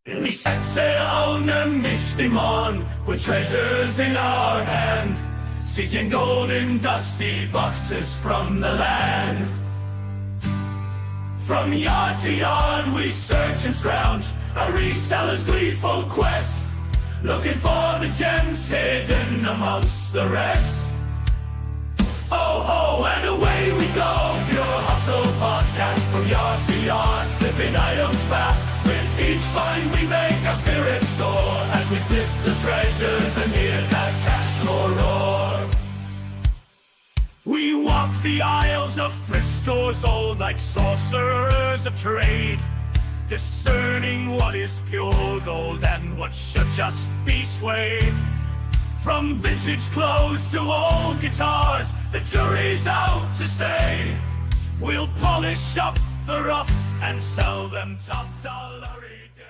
We set sail on a misty morn, with treasures in our hand, seeking gold in dusty boxes from the land. From yard to yard we search and scrounge, a reseller's gleeful quest, looking for the gems hidden amongst the rest. Oh, oh, and away we go, pure hustle podcast from yard to yard, flipping items fast. With each find we make our spirits soar, as we flip the treasures and hear that cash floor roar. We walk the aisles of thrift stores old like sorcerers of trade, discerning what is pure gold and what should just be suede. From vintage clothes to old guitars, the jury's out to say, we'll polish up the rough and sell them top dollar a day.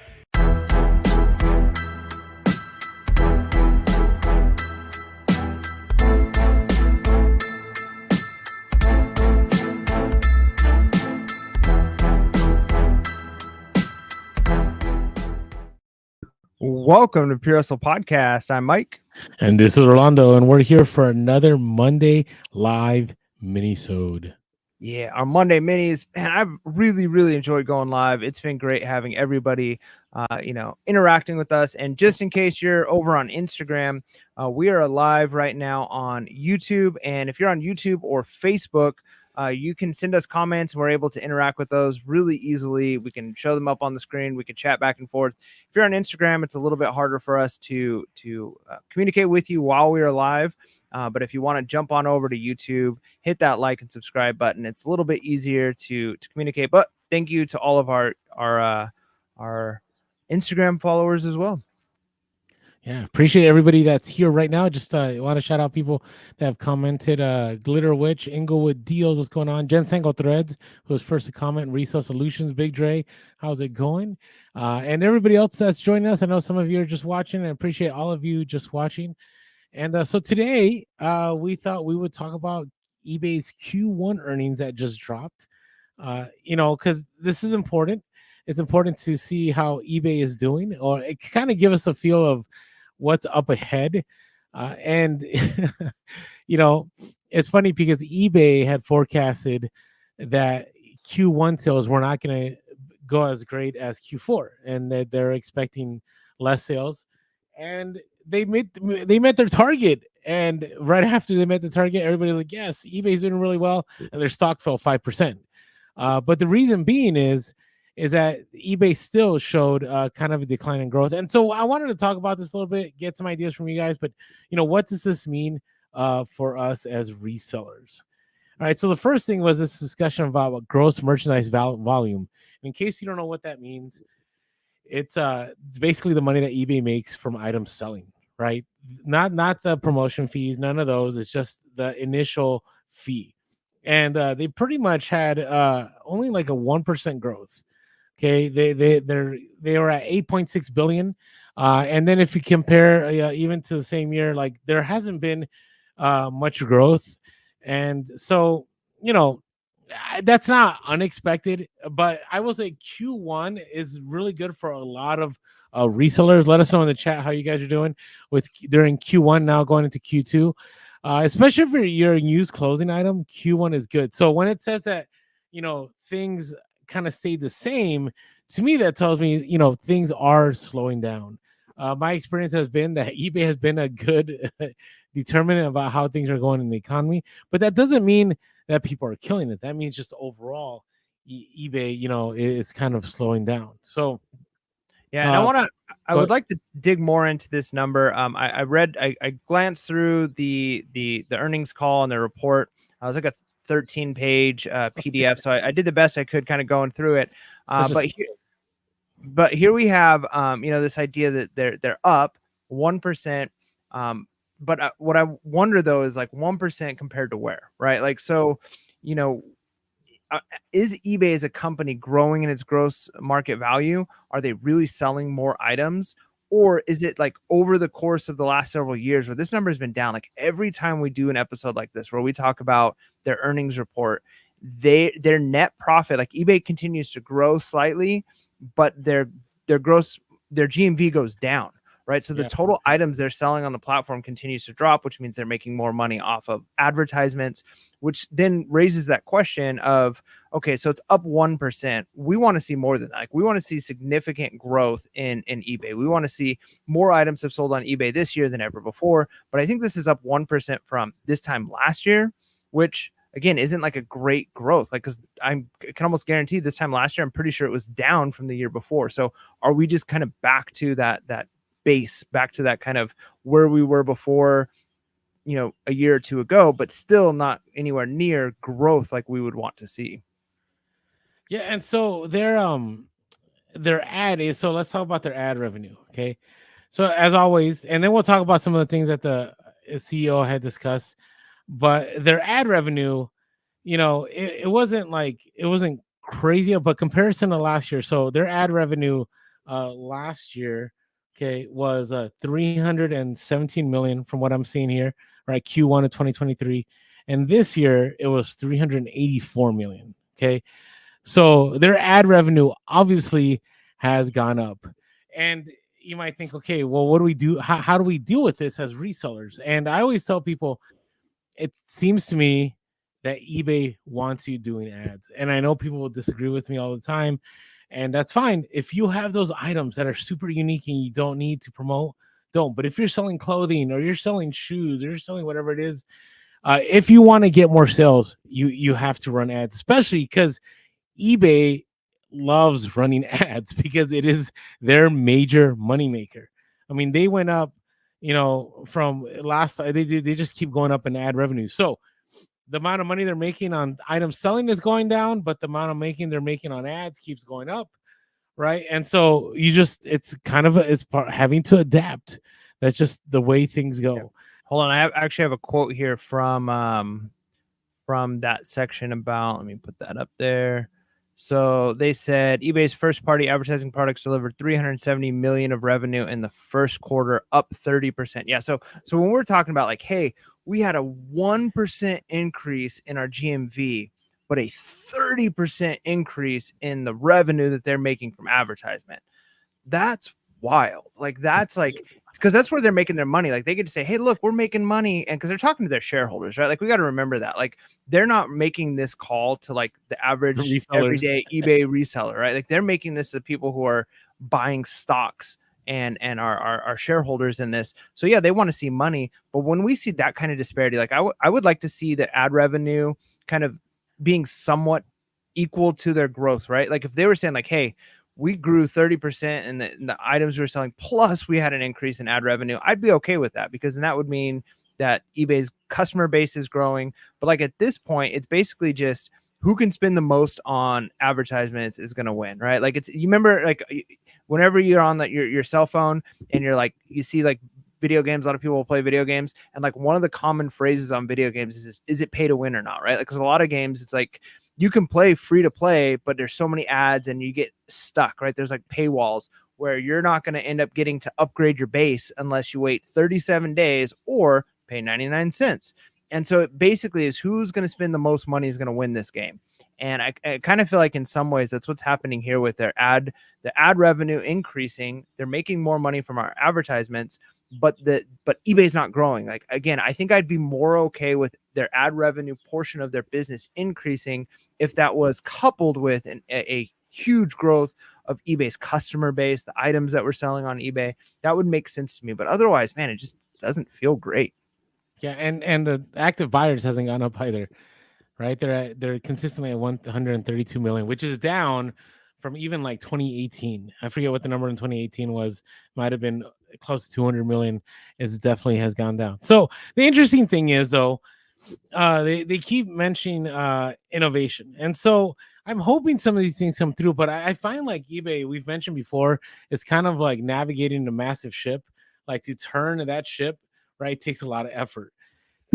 Welcome to Pure Hustle Podcast. I'm Mike. And this is Orlando, and we're here for another Monday live mini-sode. Yeah, our Monday minis, and I've really enjoyed going live. It's been great having everybody, interacting with us. And just in case you're over on Instagram, we are live right now on YouTube. And if you're on YouTube or Facebook, you can send us comments and we're able to interact with those really easily. We can show them up on the screen. We can chat back and forth. If you're on Instagram, it's a little bit harder for us to communicate with you while we are live. But if you want to jump on over to YouTube, hit that like and subscribe button. It's a little bit easier to communicate. But thank you to all of our Instagram followers as well. Yeah, appreciate everybody that's here right now. Just want to shout out people that have commented. Glitter Witch, Inglewood Deals, what's going on? Jen Sango Threads, who was first to comment. Resell Solutions, Big Dre, how's it going? And everybody else that's joining us. I know some of you are just watching, and I appreciate all of you just watching. And so today, we thought we would talk about eBay's Q1 earnings that just dropped. Because this is important. It's important to see how eBay is doing, or it kind of give us a feel of what's up ahead. And it's funny because eBay had forecasted that Q1 sales were not going to go as great as Q4, and that they're expecting less sales. And they met their target. And right after they met the target, everybody's like, yes, eBay's doing really well. And their stock fell 5%. But the reason being is that eBay still showed kind of a decline in growth. And so I wanted to talk about this a little bit, get some ideas from you guys. But, what does this mean for us as resellers? All right, so the first thing was this discussion about gross merchandise volume. In case you don't know what that means, it's basically the money that eBay makes from items selling, right? Not the promotion fees, none of those. It's just the initial fee. And they pretty much had only like a 1% growth. Okay, they were at 8.6 billion, and then if you compare even to the same year, like there hasn't been much growth, and so that's not unexpected. But I will say Q1 is really good for a lot of resellers. Let us know in the chat how you guys are doing during Q1 now going into Q2, especially if you're a used clothing item. Q1 is good. So when it says that things kind of stayed the same, to me that tells me things are slowing down. My experience has been that eBay has been a good determinant about how things are going in the economy, but that doesn't mean that people are killing it. That means just overall eBay is kind of slowing down. So yeah, and I would like to dig more into this number. I glanced through the earnings call and the report. I was like a 13-page PDF, so I did the best I could kind of going through it. But here we have this idea that they're up 1%. But what I wonder though is like 1% compared to where, right? Like, so is eBay as a company growing in its gross market value? Are they really selling more items? Or is it like over the course of the last several years where this number has been down? Like every time we do an episode like this, where we talk about their earnings report, their net profit, like eBay continues to grow slightly, but their gross their GMV goes down, right? So the Yeah. total items they're selling on the platform continues to drop, which means they're making more money off of advertisements, which then raises that question of, okay, so it's up 1%. We want to see more than that. Like, we want to see significant growth in eBay. We want to see more items have sold on eBay this year than ever before. But I think this is up 1% from this time last year, which again isn't like a great growth. Like, because I can almost guarantee this time last year, I'm pretty sure it was down from the year before. So are we just kind of back to that base, back to that kind of where we were before, you know, a year or two ago, but still not anywhere near growth like we would want to see? Yeah, and so their ad is, so let's talk about their ad revenue. Okay. So as always, and then we'll talk about some of the things that the CEO had discussed, but their ad revenue, you know, it wasn't crazy, but comparison to last year. So their ad revenue last year, okay, was 317 million from what I'm seeing here, right? Q1 of 2023. And this year it was 384 million. Okay. So their ad revenue obviously has gone up. And you might think, okay, well, what do we do? How do we deal with this as resellers? And I always tell people, it seems to me that eBay wants you doing ads. And I know people will disagree with me all the time, and that's fine. If you have those items that are super unique and you don't need to promote, don't. But if you're selling clothing or you're selling shoes or you're selling whatever it is, if you want to get more sales, you have to run ads, especially because eBay loves running ads because it is their major moneymaker. I mean, they went up, you know, from last, they just keep going up in ad revenue. So the amount of money they're making on items selling is going down, but the amount of they're making on ads keeps going up, right? And so it's kind of having to adapt. That's just the way things go. Yeah. Hold on, I actually have a quote here from that section about, let me put that up there. So they said eBay's first party advertising products delivered 370 million of revenue in the first quarter, up 30%. Yeah. So when we're talking about like, hey, we had a 1% increase in our GMV, but a 30% increase in the revenue that they're making from advertisement. That's wild. Like, that's like, because that's where they're making their money. Like, they get to say, hey, look, we're making money. And because they're talking to their shareholders, right? Like, we got to remember that. Like, they're not making this call to like the average Resellers. everyday eBay reseller, right? Like, they're making this to people who are buying stocks and are shareholders in this. So yeah, they want to see money. But when we see that kind of disparity, like I would like to see the ad revenue kind of being somewhat equal to their growth, right? Like, if they were saying like, hey, we grew 30% in the items we were selling, plus we had an increase in ad revenue, I'd be okay with that, because then that would mean that eBay's customer base is growing. But like, at this point, it's basically just who can spend the most on advertisements is going to win, right? Like, it's, you remember like whenever you're on your cell phone and you're like, you see like video games, a lot of people will play video games, and like one of the common phrases on video games is it pay to win or not, right? Like, because a lot of games, it's like, you can play free to play, but there's so many ads and you get stuck, right? There's like paywalls where you're not going to end up getting to upgrade your base unless you wait 37 days or pay 99 cents. And so it basically is who's going to spend the most money is going to win this game. And I kind of feel like in some ways that's what's happening here with the ad revenue increasing. They're making more money from our advertisements, but eBay's not growing. Like, again, I think I'd be more okay with their ad revenue portion of their business increasing if that was coupled with a huge growth of eBay's customer base, the items that we're selling on eBay. That would make sense to me. But otherwise, man, it just doesn't feel great. Yeah, and the active buyers hasn't gone up either, right? They're consistently at 132 million, which is down from even like 2018. I forget what the number in 2018 was. Might have been close to 200 million. It definitely has gone down. So the interesting thing is, though, they keep mentioning innovation, and so I'm hoping some of these things come through. But I find like eBay, we've mentioned before, is kind of like navigating a massive ship. Like, to turn that ship, right, takes a lot of effort.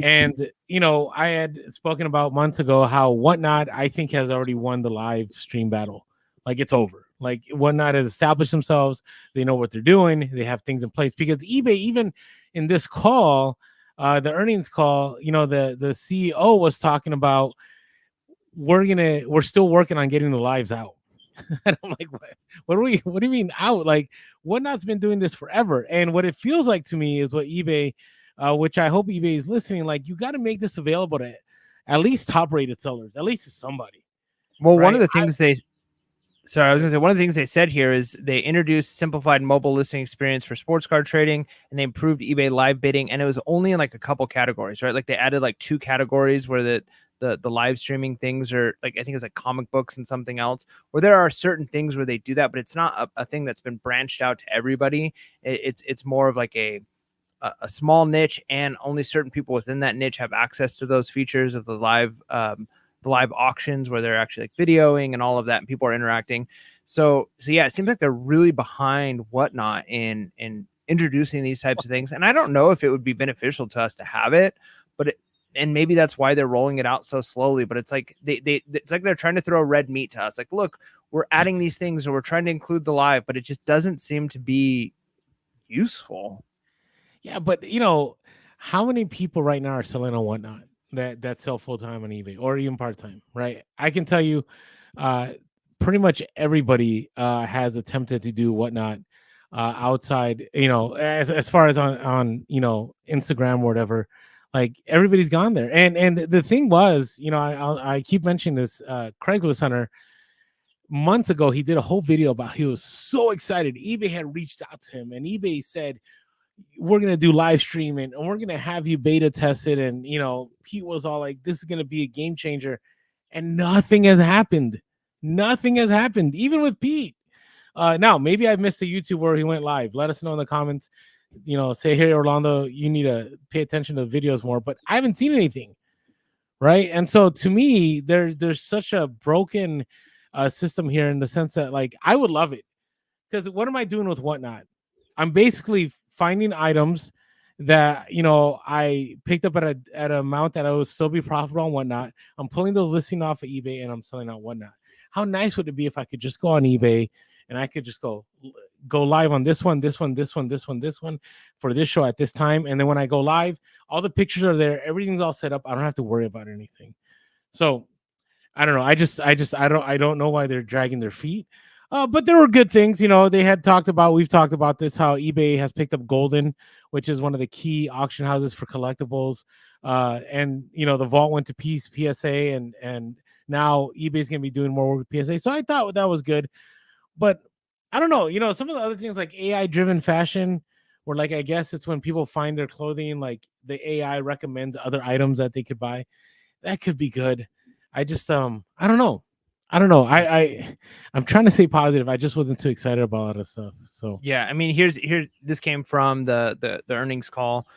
And, you know, I had spoken about months ago how Whatnot, I think, has already won the live stream battle. Like, it's over. Like, Whatnot has established themselves. They know what they're doing. They have things in place, because eBay, even in this call, the earnings call, you know, the CEO was talking about, we're still working on getting the lives out. And I'm like, what do you mean out? Like, Whatnot's been doing this forever. And what it feels like to me is what eBay, which I hope eBay is listening, like, you got to make this available to at least top rated sellers, at least to somebody. Well, right? one of the things I was gonna say one of the things they said here is they introduced simplified mobile listing experience for sports card trading, and they improved eBay live bidding, and it was only in like a couple categories, right? Like they added like 2 categories where the live streaming things are like, I think it's like comic books and something else, where there are certain things where they do that, but it's not a thing that's been branched out to everybody. It's more of like a small niche, and only certain people within that niche have access to those features of the live auctions where they're actually like videoing and all of that, and people are interacting. So yeah, it seems like they're really behind Whatnot in introducing these types of things. And I don't know if it would be beneficial to us to have it, but and maybe that's why they're rolling it out so slowly. But it's like it's like they're trying to throw red meat to us. Like, look, we're adding these things, or we're trying to include the live, but it just doesn't seem to be useful. Yeah, but how many people right now are selling on Whatnot that sell full time on eBay or even part time, right? I can tell you, pretty much everybody has attempted to do Whatnot outside, as far as on Instagram or whatever. Like, everybody's gone there, and the thing was, I keep mentioning this. Craigslist Hunter, months ago, he did a whole video about, he was so excited. eBay had reached out to him, and eBay said, we're going to do live streaming, and we're going to have you beta test it. And, Pete was all like, this is going to be a game changer. And nothing has happened. Nothing has happened, even with Pete. Now, maybe I missed the YouTube where he went live. Let us know in the comments. Say, hey, Orlando, you need to pay attention to the videos more. But I haven't seen anything. Right. And so to me, there's such a broken system here, in the sense that, like, I would love it. Because what am I doing with Whatnot? I'm basically finding items that I picked up at an amount that I would still be profitable on Whatnot. I'm pulling those listings off of eBay, and I'm selling on Whatnot. How nice would it be if I could just go on eBay and I could just go live on this one for this show at this time, and then when I go live, all the pictures are there, everything's all set up. I don't have to worry about anything. So I don't know. I don't know why they're dragging their feet. But there were good things. They had we've talked about this, how eBay has picked up Golden, which is one of the key auction houses for collectibles. And the vault went to PSA, and now eBay's going to be doing more work with PSA. So I thought that was good. But I don't know, some of the other things, like AI driven fashion, where, like, I guess it's when people find their clothing, like the AI recommends other items that they could buy. That could be good. I just, I don't know. I'm trying to stay positive. I just wasn't too excited about a lot of stuff. So yeah, I mean, this came from the earnings call.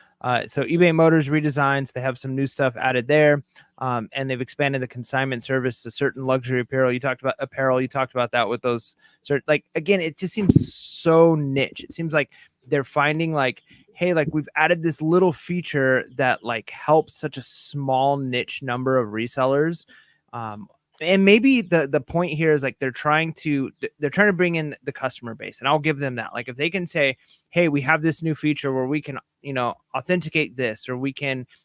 So eBay Motors redesigns, they have some new stuff added there, and they've expanded the consignment service to certain luxury apparel. You talked about apparel. You talked about that with those like, again, it just seems so niche. It seems like they're finding, like, hey, like, we've added this little feature that, like, helps such a small niche number of resellers. And maybe the point here is, like, they're trying to bring in the customer base, and I'll give them that. Like, if they can say, hey, we have this new feature where we can, authenticate this, or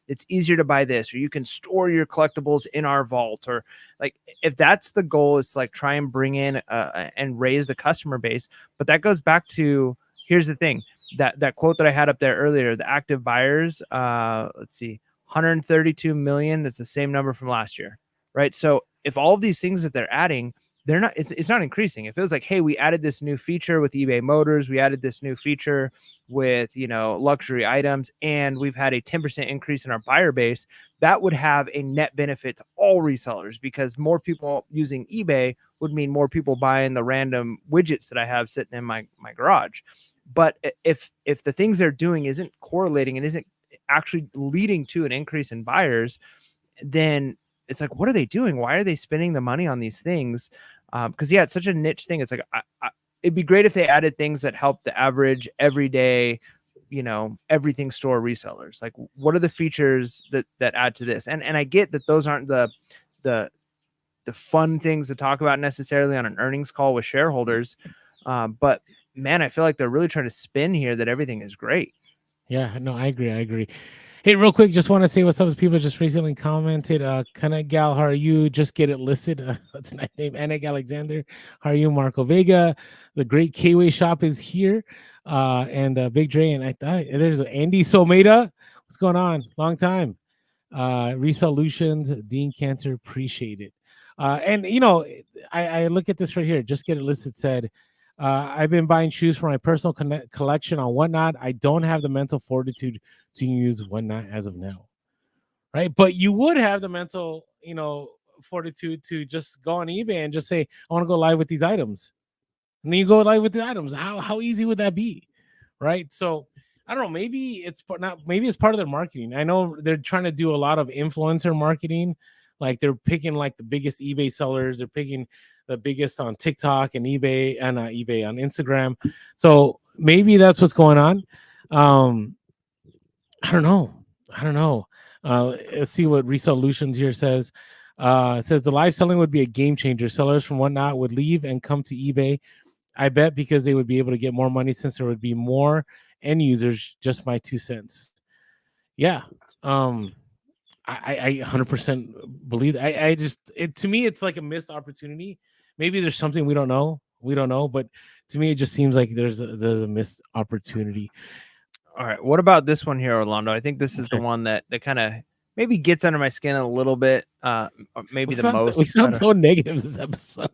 it's easier to buy this, or you can store your collectibles in our vault, or, like, if that's the goal, is to, like, try and bring in and raise the customer base. But that goes back to, here's the thing, that quote that I had up there earlier, the active buyers, let's see, 132 million. That's the same number from last year, right? So if all of these things that they're adding, it's not increasing. If it was like, hey, we added this new feature with eBay Motors, we added this new feature with, luxury items, and we've had a 10% increase in our buyer base, that would have a net benefit to all resellers, because more people using eBay would mean more people buying the random widgets that I have sitting in my garage. But if the things they're doing isn't correlating and isn't actually leading to an increase in buyers, then it's like, what are they doing? Why are they spending the money on these things? Because yeah, it's such a niche thing. It's like, it'd be great if they added things that help the average everyday, everything store resellers. Like, what are the features that add to this? And I get that those aren't the fun things to talk about necessarily on an earnings call with shareholders. But man, I feel like they're really trying to spin here that everything is great. yeah, no, I agree. Hey, real quick, just want to say what's up. People just recently commented, Connect Gal, how are you? Just get it listed. That's a nice name. Anik Alexander, how are you? Marco Vega, the great K-Way shop is here. And Big Dre, and I thought there's Andy Someda. What's going on? Long time. Resolutions, Dean Cantor, appreciate it. And you know, I look at this right here. Just get it listed. Said, I've been buying shoes for my personal collection on Whatnot. I don't have the mental fortitude to use Whatnot as of now, right? But you would have the mental, fortitude to just go on eBay and just say, I want to go live with these items, and then you go live with the items. How easy would that be, right? So I don't know. Maybe it's not. Maybe it's part of their marketing. I know they're trying to do a lot of influencer marketing. Like they're picking like the biggest eBay sellers. They're picking the biggest on TikTok and eBay and eBay on Instagram. So maybe that's what's going on. I don't know. Let's see what Resolutions here says. It says the live selling would be a game changer. Sellers from Whatnot would leave and come to eBay. I bet because they would be able to get more money since there would be more end users. Just my 2 cents. Yeah. I 100% believe. To me, it's like a missed opportunity. Maybe there's something we don't know. But to me, it just seems like there's a missed opportunity. All right. What about this one here, Orlando? I think this is the one that kind of maybe gets under my skin a little bit. Maybe the most. We sound so negative this episode.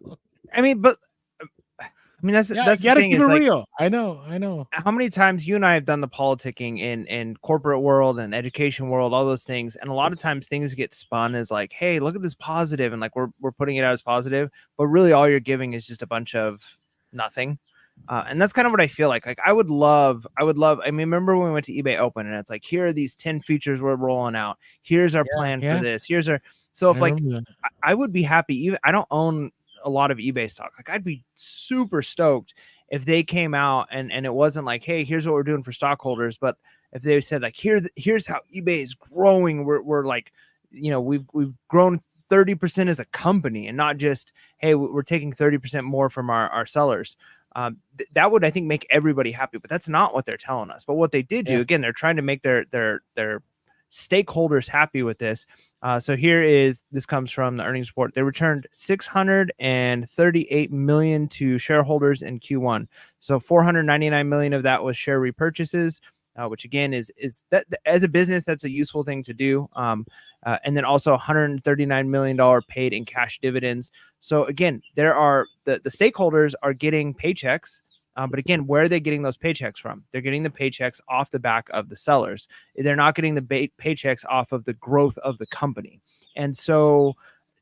I mean, that's you the gotta thing. keep Is it like, real. I know. How many times you and I have done the politicking in corporate world and education world, all those things, and a lot of times things get spun as like, hey, look at this positive, and like we're putting it out as positive, but really all you're giving is just a bunch of nothing. And that's kind of what I feel like. Like I would love. I mean, remember when we went to eBay Open and it's like, here are these 10 features we're rolling out. Here's our plan for this. So if like, I would be happy. Even I don't own a lot of eBay stock. Like I'd be super stoked if they came out and it wasn't like, hey, here's what we're doing for stockholders. But if they said like, here's how eBay is growing. We're like, we've grown 30% as a company and not just, hey, we're taking 30% more from our sellers. That would, I think, make everybody happy, but that's not what they're telling us. But what they did do, again, they're trying to make their stakeholders happy with this. So this comes from the earnings report. They returned $638 million to shareholders in Q1. So $499 million of that was share repurchases, which again is that as a business, that's a useful thing to do. And then also $139 million paid in cash dividends. So again, there are the stakeholders are getting paychecks. But again, where are they getting those paychecks from? They're getting the paychecks off the back of the sellers. They're not getting the paychecks off of the growth of the company. And so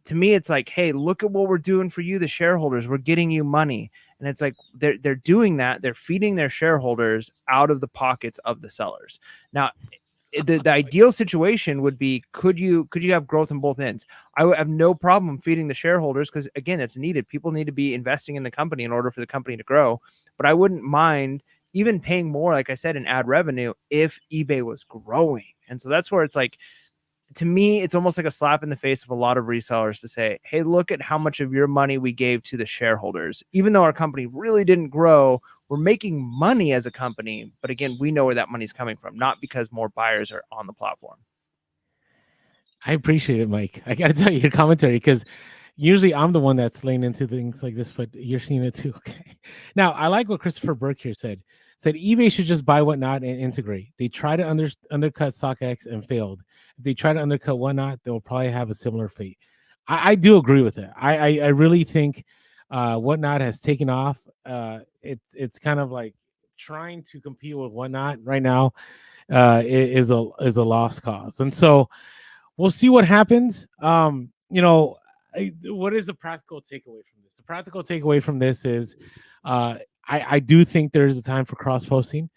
to me, it's like, hey, look at what we're doing for you, the shareholders. We're getting you money. And it's like they're doing that. They're feeding their shareholders out of the pockets of the sellers. Now, the ideal situation would be, could you have growth on both ends? I would have no problem feeding the shareholders because, again, it's needed. People need to be investing in the company in order for the company to grow. But I wouldn't mind even paying more, like I said, in ad revenue if eBay was growing. And so that's where it's like, to me, it's almost like a slap in the face of a lot of resellers to say, hey, look at how much of your money we gave to the shareholders. Even though our company really didn't grow, we're making money as a company. But again, we know where that money's coming from, not because more buyers are on the platform. I appreciate it, Mike. I got to tell you your commentary because usually I'm the one that's laying into things like this, but you're seeing it too. Okay. Now, I like what Christopher Burke here said eBay should just buy Whatnot and integrate. They try to undercut StockX and failed. If they try to undercut Whatnot, they'll probably have a similar fate. I do agree with it. I really think Whatnot has taken off. It's kind of like trying to compete with Whatnot right now is a lost cause. And so we'll see what happens. What is the practical takeaway from this? The practical takeaway from this is I do think there's a time for cross-posting.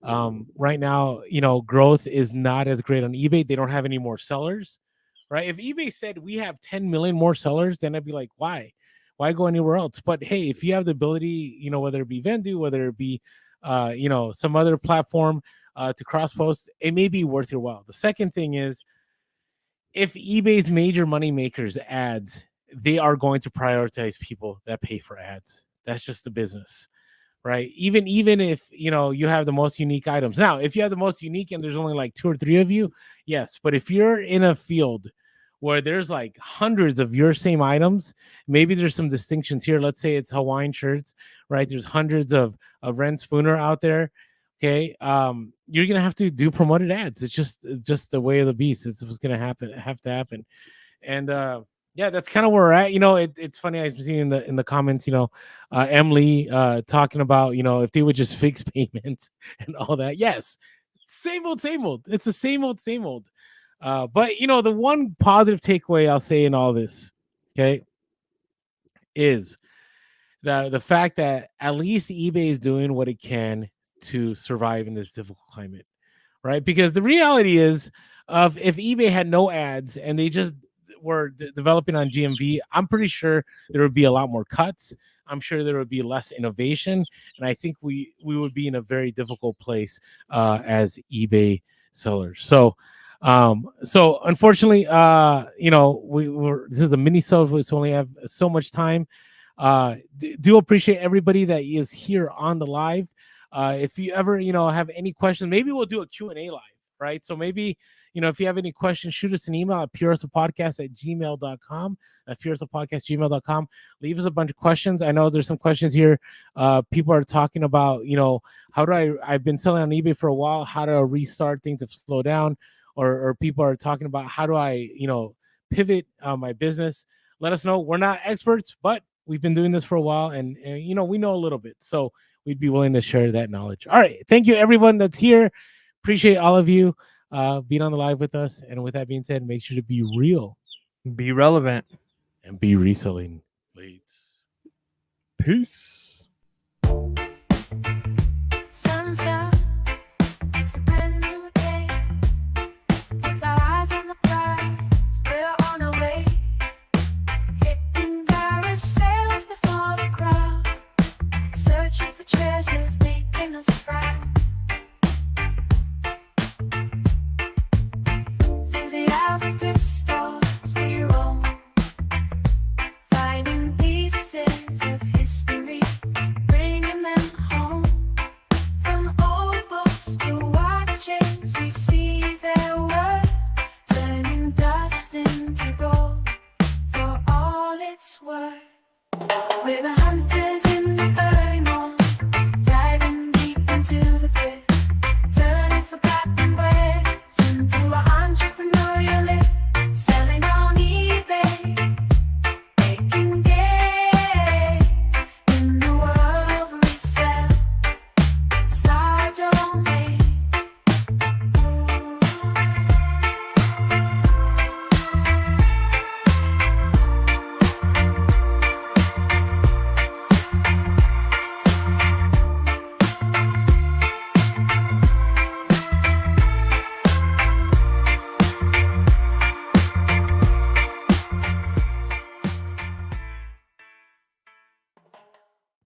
Right now, growth is not as great on eBay. They don't have any more sellers, right? If eBay said we have 10 million more sellers, then I'd be like, why go anywhere else? But hey, if you have the ability, whether it be Vendu, whether it be, some other platform to cross-post, it may be worth your while. The second thing is, if eBay's major money makers ads, they are going to prioritize people that pay for ads. That's just the business, right? Even if you have the most unique items. Now, if you have the most unique and there's only like 2 or 3 of you, yes. But if you're in a field where there's like hundreds of your same items, maybe there's some distinctions here. Let's say it's Hawaiian shirts, right? There's hundreds of Ren Spooner out there. Okay, you're gonna have to do promoted ads. It's just the way of the beast. It's what's gonna have to happen. And yeah, that's kind of where we're at. It's funny. I've seen in the comments, Emily talking about if they would just fix payments and all that. Yes, same old, same old. It's the same old, same old. But the one positive takeaway I'll say in all this, okay, is the fact that at least eBay is doing what it can to survive in this difficult climate, right? Because the reality is, if eBay had no ads and they just were developing on GMV, I'm pretty sure there would be a lot more cuts. I'm sure there would be less innovation, and I think we would be in a very difficult place as eBay sellers. So unfortunately, this is a mini show, so we only have so much time. Do appreciate everybody that is here on the live. If you ever have any questions, maybe we'll do a Q&A live, right? So maybe if you have any questions, shoot us an email at purehustlepodcast@gmail.com. At purehustlepodcast@gmail.com. Leave us a bunch of questions. I know there's some questions here. People are talking about how do I've been selling on eBay for a while, how to restart, things have slowed down, or people are talking about how do I pivot my business. Let us know. We're not experts, but we've been doing this for a while, and we know a little bit, so we'd be willing to share that knowledge. All right, thank you everyone that's here. Appreciate all of you being on the live with us. And with that being said, make sure to be real, Be relevant, and be reselling leads. Peace. Sunset.